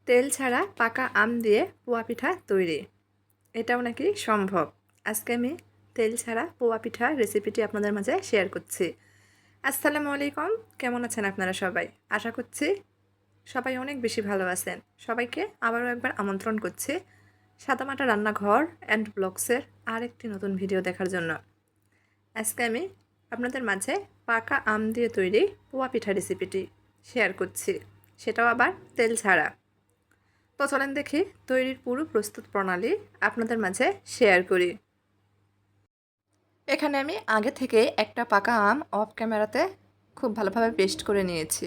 তেল ছাড়া পাকা আম দিয়ে পোয়া পিঠা তৈরি, এটাও নাকি সম্ভব। আজকে আমি তেল ছাড়া পোয়া পিঠা রেসিপিটি আপনাদের মাঝে শেয়ার করছি। আসসালামু আলাইকুম, কেমন আছেন আপনারা সবাই? আশা করছি সবাই অনেক বেশি ভালো আছেন। সবাইকে আবারও একবার আমন্ত্রণ করছি সাদামাটা রান্নাঘর অ্যান্ড ব্লগসের আরেকটি নতুন ভিডিও দেখার জন্য। আজকে আমি আপনাদের মাঝে পাকা আম দিয়ে তৈরি পোয়া পিঠা রেসিপিটি শেয়ার করছি, সেটাও আবার তেল ছাড়া। তো চলেন দেখি তৈরির পুরো প্রস্তুত প্রণালী আপনাদের মাঝে শেয়ার করি। এখানে আমি আগে থেকে একটা পাকা আম অফ ক্যামেরাতে খুব ভালোভাবে পেস্ট করে নিয়েছি,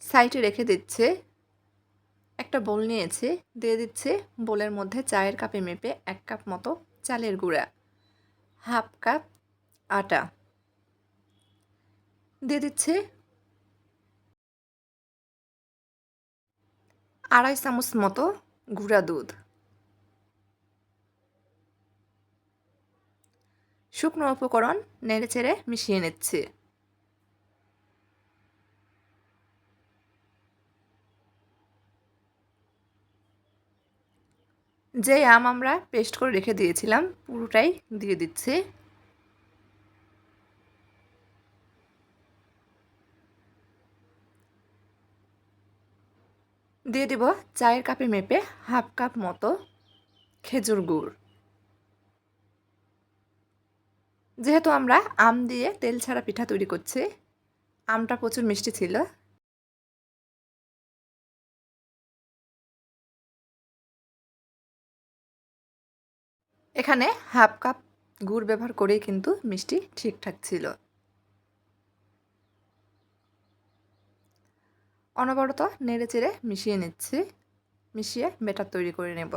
সাইডে রেখে দিচ্ছি। একটা বোল নিয়েছি, দিয়ে দিচ্ছি বোলের মধ্যে চায়ের কাপে মেপে 1 কাপ মতো চালের গুঁড়া, হাফ কাপ আটা, দিয়ে দিচ্ছি 2.5 চামচ মতো গুঁড়া দুধ। শুকনো উপকরণ নেড়েচেড়ে মিশিয়ে নিচ্ছি। যে আম আমরা পেস্ট করে রেখে দিয়েছিলাম পুরোটাই দিয়ে দিচ্ছি। দিয়ে দিব চায়ের কাপে মেপে হাফ কাপ মতো খেজুর গুড়। যেহেতু আমরা আম দিয়ে তেল ছাড়া পিঠা তৈরি করছি, আমটা প্রচুর মিষ্টি ছিল। এখানে হাফ কাপ গুড় ব্যবহার করেই কিন্তু মিষ্টি ঠিকঠাক ছিল। অনবরত নেড়ে চেড়ে মিশিয়ে নিচ্ছি, মিশিয়ে ব্যাটার তৈরি করে নেব।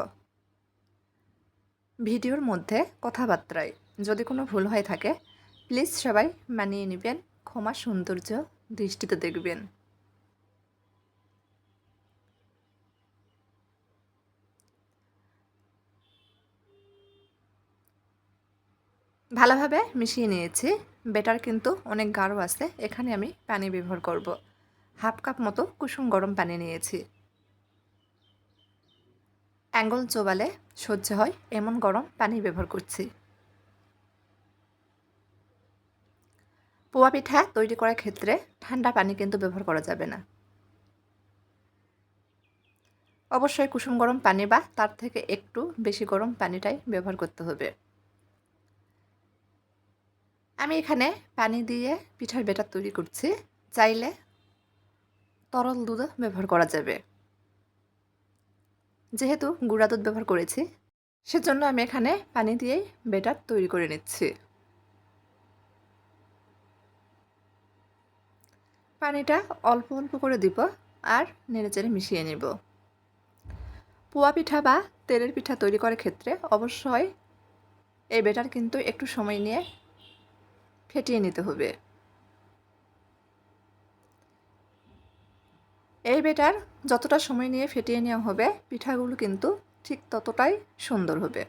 ভিডিওর মধ্যে কথাবার্তায় যদি কোনো ভুল হয়ে থাকে প্লিজ সবাই মানিয়ে নেবেন, ক্ষমা সৌন্দর্য দৃষ্টিতে দেখবেন। ভালোভাবে মিশিয়ে নিয়েছি। ব্যাটার কিন্তু অনেক গাঢ় আছে, এখানে আমি পানি ব্যবহার করব। হাফ কাপ মতো কুসুম গরম পানি নিয়েছি। আঙুল চোবালে সহ্য হয় এমন গরম পানি ব্যবহার করছি। পোয়া পিঠা তৈরি করার ক্ষেত্রে ঠান্ডা পানি কিন্তু ব্যবহার করা যাবে না। অবশ্যই কুসুম গরম পানি বা তার থেকে একটু বেশি গরম পানিটাই ব্যবহার করতে হবে। আমি এখানে পানি দিয়ে পিঠার ব্যাটার তৈরি করছি, চাইলে তরল দুধও ব্যবহার করা যাবে। যেহেতু গুঁড়া দুধ ব্যবহার করেছি সেজন্য আমি এখানে পানি দিয়েই ব্যাটার তৈরি করে নিচ্ছি। পানিটা অল্প অল্প করে দিব আর নেড়েচেড়ে মিশিয়ে নেব। পোয়া পিঠা বা তেলের পিঠা তৈরি করার ক্ষেত্রে অবশ্যই এই ব্যাটার কিন্তু একটু সময় নিয়ে ফেটিয়ে নিতে হবে। এই ব্যাটার যতটা সময় নিয়ে ফেটিয়ে নেওয়া হবে পিঠাগুলো কিন্তু ঠিক ততটাই সুন্দর হবে।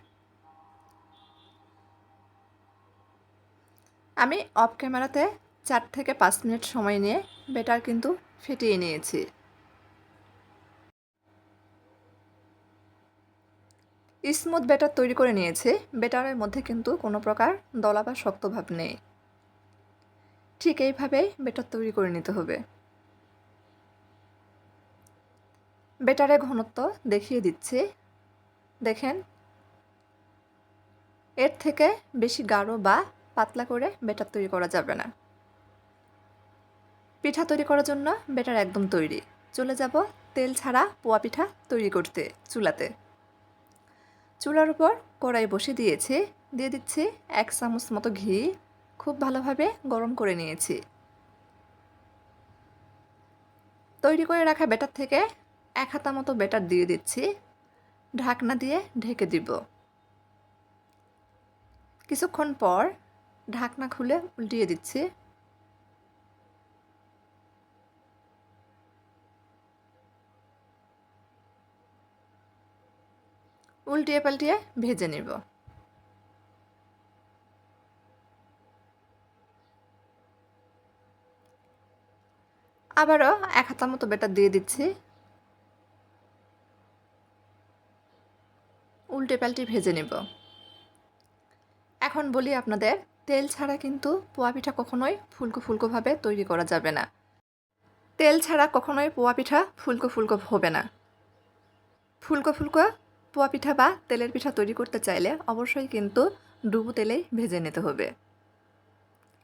আমি অফ ক্যামেরাতে 4 থেকে 5 মিনিট সময় নিয়ে ব্যাটার কিন্তু ফেটিয়ে নিয়েছি। স্মুথ ব্যাটার তৈরি করে নিয়েছি। ব্যাটারের মধ্যে কিন্তু কোনো প্রকার দলা বা শক্ত ভাব নেই। ঠিক এইভাবেই ব্যাটার তৈরি করে নিতে হবে। ব্যাটারের ঘনত্ব দেখিয়ে দিচ্ছি, দেখেন। এর থেকে বেশি গাঢ় বা পাতলা করে ব্যাটার তৈরি করা যাবে না। পিঠা তৈরি করার জন্য ব্যাটার একদম তৈরি। চলে যাব তেল ছাড়া পোয়া পিঠা তৈরি করতে চুলাতে। চুলার উপর কড়াই বসিয়ে দিয়েছি, দিয়ে দিচ্ছি 1 চামচ মতো ঘি। খুব ভালোভাবে গরম করে নিয়েছি। তৈরি করে রাখা ব্যাটার থেকে 1 হাতা মতো ব্যাটার দিয়ে দিচ্ছি, ঢাকনা দিয়ে ঢেকে দিব। কিছুক্ষণ পর ঢাকনা খুলে উল্টিয়ে দিচ্ছি। উল্টিয়ে পাল্টিয়ে ভেজে নেব। আবারও 1 হাতা মতো ব্যাটার দিয়ে দিচ্ছি। উল্টে পাল্টে ভেজে নেব। এখন বলি আপনাদের, তেল ছাড়া কিন্তু পোয়া পিঠা কখনোই ফুলকো ফুলকোভাবে তৈরি করা যাবে না। তেল ছাড়া কখনোই পোয়া পিঠা ফুলকো ফুলকো হবে না। ফুলকো ফুলকো পোয়া পিঠা বা তেলের পিঠা তৈরি করতে চাইলে অবশ্যই কিন্তু ডুবো তেলেই ভেজে নিতে হবে।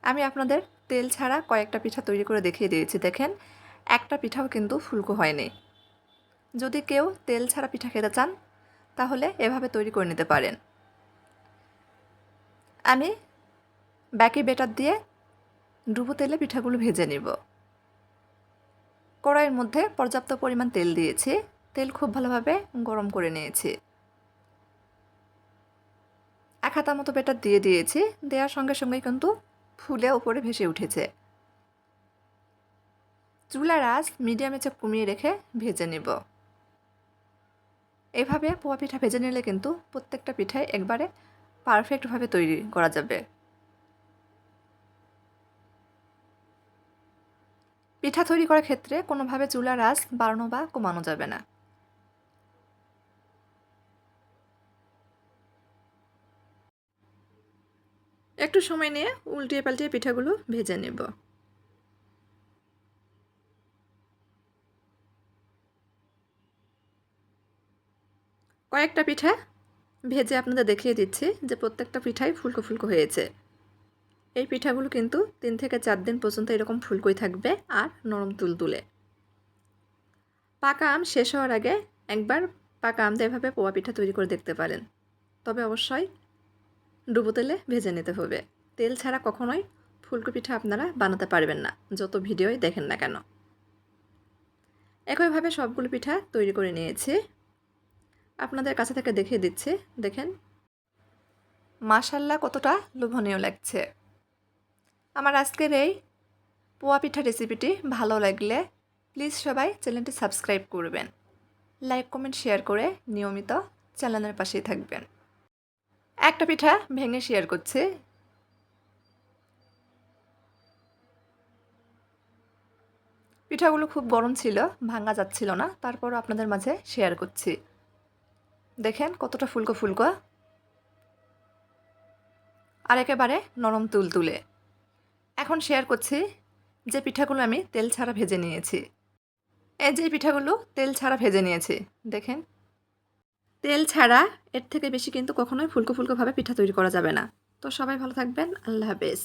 আমি আপনাদের তেল ছাড়া কয়েকটা পিঠা তৈরি করে দেখিয়ে দিয়েছি। দেখেন, একটা পিঠাও কিন্তু ফুলকো হয়নি। যদি কেউ তেল ছাড়া পিঠা খেতে চান তাহলে এভাবে তৈরি করে নিতে পারেন। আমি বাকি ব্যাটার দিয়ে ডুবো তেলে পিঠাগুলো ভেজে নিব। কড়াইয়ের মধ্যে পর্যাপ্ত পরিমাণ তেল দিয়েছি। তেল খুব ভালোভাবে গরম করে নিয়েছি। 1 হাতা মতো ব্যাটার দিয়ে দিয়েছি। দেওয়ার সঙ্গে সঙ্গেই কিন্তু ফুলে উপরে ভেসে উঠেছে। চুলার আঁচ মিডিয়ামে কমিয়ে রেখে ভেজে নেব। এভাবে পোয়া পিঠা ভেজে নিলে কিন্তু প্রত্যেকটা পিঠাই একবারে পারফেক্টভাবে তৈরি করা যাবে। পিঠা তৈরি করার ক্ষেত্রে কোনোভাবে চুলার আঁচ বাড়ানো বা কমানো যাবে না। একটু সময় নিয়ে উল্টিয়ে পাল্টিয়ে পিঠাগুলো ভেজে নেব। কয়েকটা পিঠা ভেজে আপনাদের দেখিয়ে দিচ্ছি যে প্রত্যেকটা পিঠাই ফুলকো ফুলকো হয়েছে। এই পিঠাগুলো কিন্তু 3 থেকে 4 দিন পর্যন্ত এরকম ফুলকোই থাকবে আর নরম তুলতুলে। পাকা আম শেষ হওয়ার আগে একবার পাকা আম দিয়ে এভাবে পোয়া পিঠা তৈরি করে দেখতে পারেন। তবে অবশ্যই ডুবো তেলে ভেজে নিতে হবে। তেল ছাড়া কখনোই ফুলকো পিঠা আপনারা বানাতে পারবেন না, যত ভিডিওই দেখেন না কেন। একইভাবে সবগুলো পিঠা তৈরি করে নিয়েছি। আপনাদের কাছে থেকে দেখিয়ে দিচ্ছি। দেখেন মাশাআল্লাহ কতটা লোভনীয় লাগছে। আমার আজকের এই পোয়া পিঠা রেসিপিটি ভালো লাগলে প্লিজ সবাই চ্যানেলটি সাবস্ক্রাইব করবেন। লাইক কমেন্ট শেয়ার করে নিয়মিত চ্যানেলের পাশেই থাকবেন। একটা পিঠা ভেঙে শেয়ার করছি। পিঠাগুলো খুব গরম ছিল, ভাঙা যাচ্ছিল না, তারপরও আপনাদের মাঝে শেয়ার করছি। দেখেন কতটা ফুলকো ফুলকো আর একেবারে নরম তুলতুলে। এখন শেয়ার করছি যে পিঠাগুলো আমি তেল ছাড়া ভেজে নিয়েছি। এই যে পিঠাগুলো তেল ছাড়া ভেজে নিয়েছি, দেখেন তেল ছাড়া এর থেকে বেশি কিন্তু কখনোই ফুলকো ফুলকোভাবে পিঠা তৈরি করা যাবে না। তো সবাই ভালো থাকবেন। আল্লাহ হাফেজ।